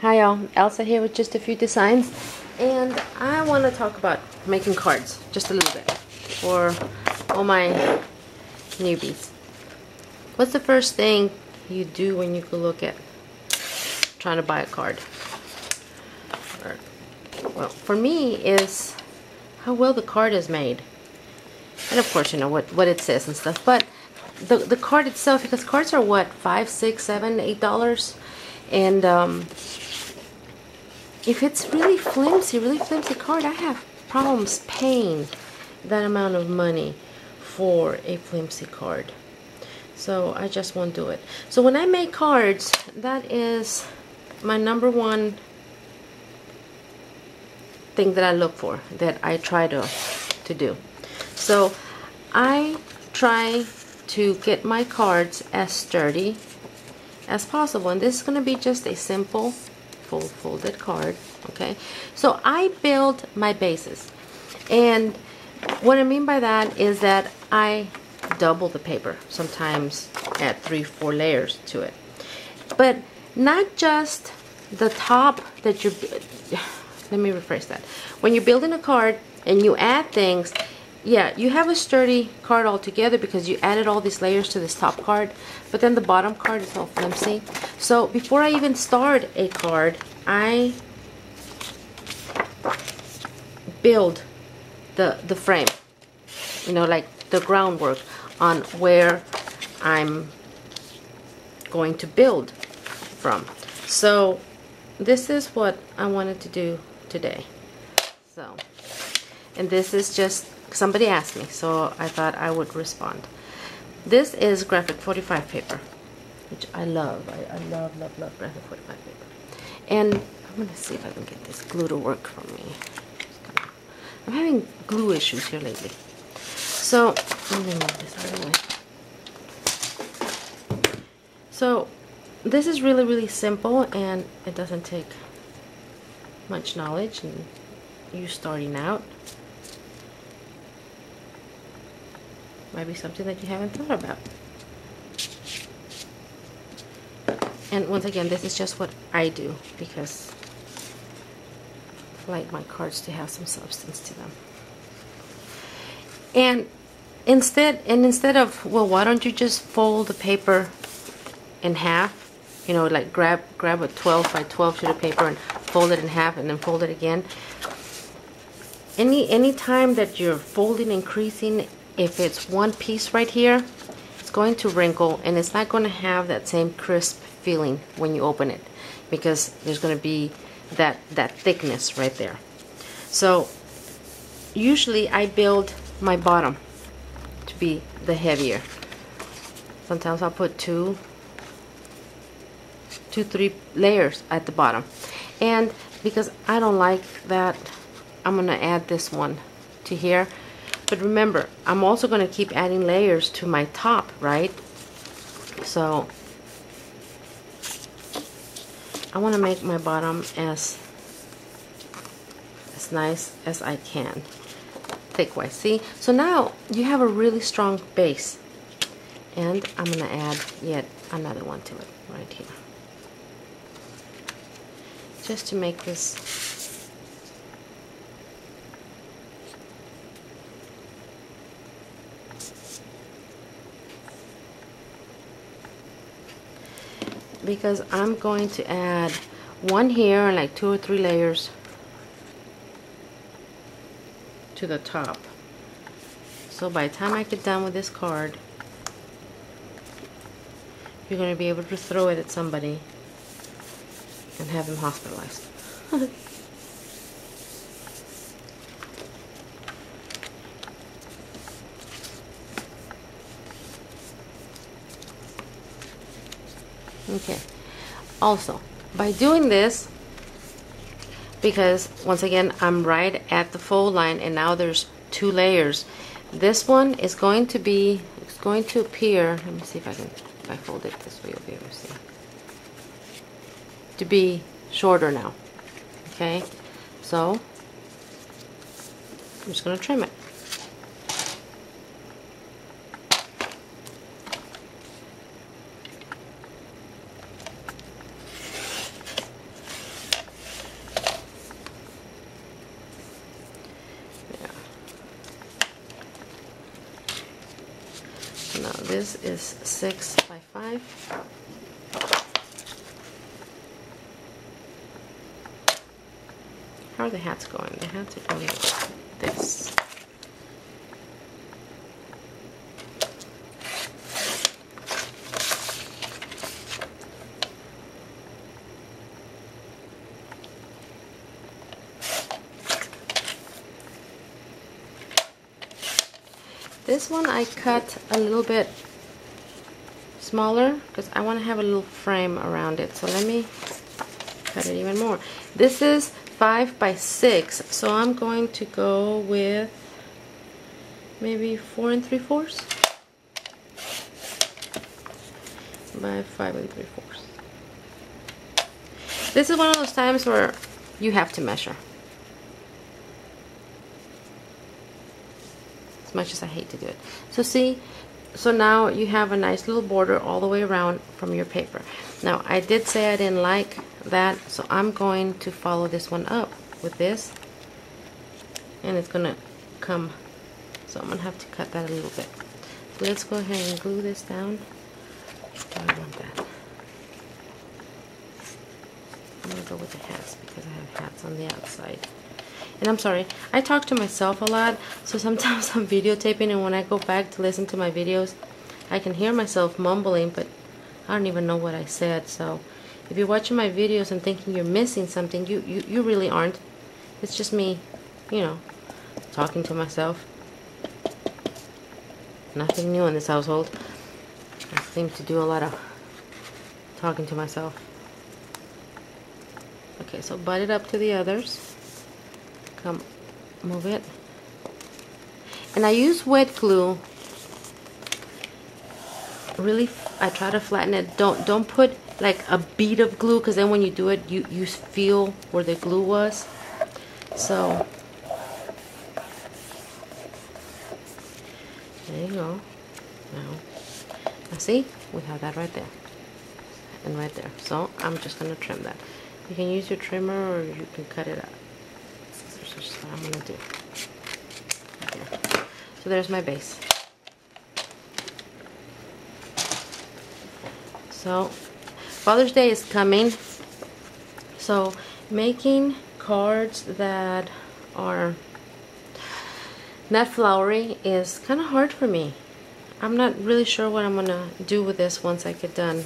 Hi y'all, Elsa here with Justafew Designs, and I want to talk about making cards just a little bit for all my newbies. What's the first thing you do when you go look at trying to buy a card? Well, for me is how well the card is made, and of course you know what it says and stuff. But the card itself, because cards are what, $5, $6, $7, $8, and if it's really flimsy card, I have problems paying that amount of money for a flimsy card. So I just won't do it. So when I make cards, that is my number one thing that I look for, that I try to do. So I try to get my cards as sturdy as possible, and this is going to be just a simple folded card. Okay, so I build my bases, and what I mean by that is that I double the paper, sometimes add 3-4 layers to it, but not just the top that you're, let me rephrase that. When you're building a card and you add things, yeah, you have a sturdy card altogether because you added all these layers to this top card, but then the bottom card is all flimsy. So before I even start a card, I build the frame, you know, like the groundwork on where I'm going to build from. So this is what I wanted to do today. So, and this is just, somebody asked me, so I thought I would respond. This is graphic 45 paper, which I love. I love graphic 45 paper. And I'm going to see if I can get this glue to work for me. I'm having glue issues here lately. So, let me move this out of the way. So, this is really simple, and it doesn't take much knowledge, and you starting out might be something that you haven't thought about. And once again, this is just what I do because I like my cards to have some substance to them. And instead of, well, why don't you just fold the paper in half? You know, like grab a 12 by 12 sheet of paper and fold it in half and then fold it again. Any time that you're folding and creasing, if it's one piece right here, it's going to wrinkle and it's not going to have that same crisp feeling when you open it, because there's going to be that thickness right there. So usually I build my bottom to be the heavier. Sometimes I'll put 2-3 layers at the bottom, and because I don't like that, I'm gonna add this one to here. But remember, I'm also going to keep adding layers to my top, right? So I want to make my bottom as nice as I can, thick-wise. See? So now you have a really strong base, and I'm going to add yet another one to it right here, just to make this because I'm going to add one here and like 2 or 3 layers to the top. So by the time I get done with this card, you're going to be able to throw it at somebody and have them hospitalized. Okay, also by doing this, because once again I'm right at the fold line and now there's 2 layers, this one is going to be, it's going to appear, let me see if I can, if I fold it this way you'll be able to see, to be shorter now. Okay, so I'm just going to trim it. this is 6 by 5. How are the hats going? The hats are going like this. This one I cut a little bit smaller because I want to have a little frame around it. So let me cut it even more. This is 5 by 6, so I'm going to go with maybe 4 3/4 by 5 3/4. This is one of those times where you have to measure. As much as I hate to do it. So see, so now you have a nice little border all the way around from your paper. Now I did say I didn't like that, so I'm going to follow this one up with this, and it's gonna come, so I'm gonna have to cut that a little bit. So let's go ahead and glue this down. I don't want that. I'm gonna go with the hats because I have hats on the outside. And I'm sorry, I talk to myself a lot, so sometimes I'm videotaping, and when I go back to listen to my videos, I can hear myself mumbling, but I don't even know what I said. So if you're watching my videos and thinking you're missing something, you really aren't. It's just me, you know, talking to myself. Nothing new in this household. I seem to do a lot of talking to myself. Okay, so butt it up to the others. Come, move it. And I use wet glue. Really, I try to flatten it. Don't put like a bead of glue, because then when you do it, you feel where the glue was. So there you go. Now see, we have that right there and right there. So I'm just gonna trim that. You can use your trimmer or you can cut it out. This is what I'm gonna do. Okay. So there's my base. So Father's Day is coming, so making cards that are not flowery is kind of hard for me. I'm not really sure what I'm gonna do with this once I get done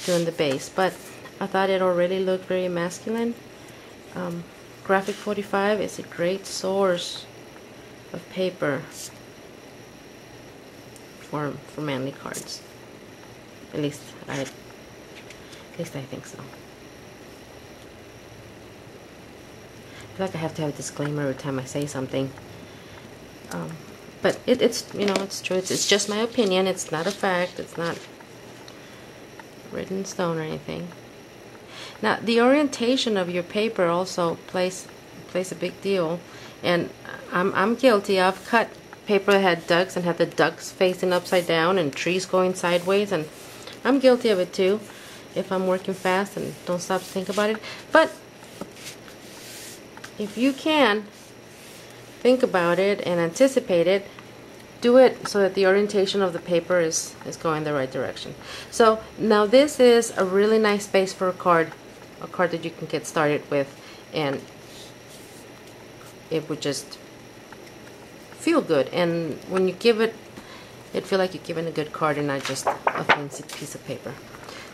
doing the base, but I thought it already looked very masculine. Graphic 45 is a great source of paper for manly cards. At least I think so. I feel like I have to have a disclaimer every time I say something. But it's, you know, it's true. It's just my opinion. It's not a fact. It's not written in stone or anything. Now, the orientation of your paper also plays a big deal. And I'm guilty. I've cut paper that had ducks and had the ducks facing upside down and trees going sideways, and I'm guilty of it too if I'm working fast and don't stop to think about it. But if you can think about it and anticipate it, do it so that the orientation of the paper is going the right direction. So now this is a really nice base for a card that you can get started with, and it would just feel good. And when you give it, it'd feel like you're giving a good card and not just a fancy piece of paper.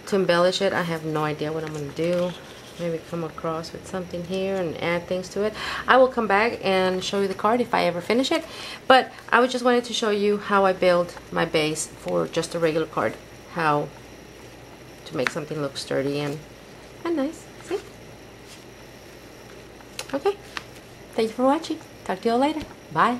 To embellish it, I have no idea what I'm going to do. Maybe come across with something here and add things to it. I will come back and show you the card if I ever finish it. But I just wanted to show you how I build my base for just a regular card. How to make something look sturdy and nice. See? Okay. Thank you for watching. Talk to you all later. Bye.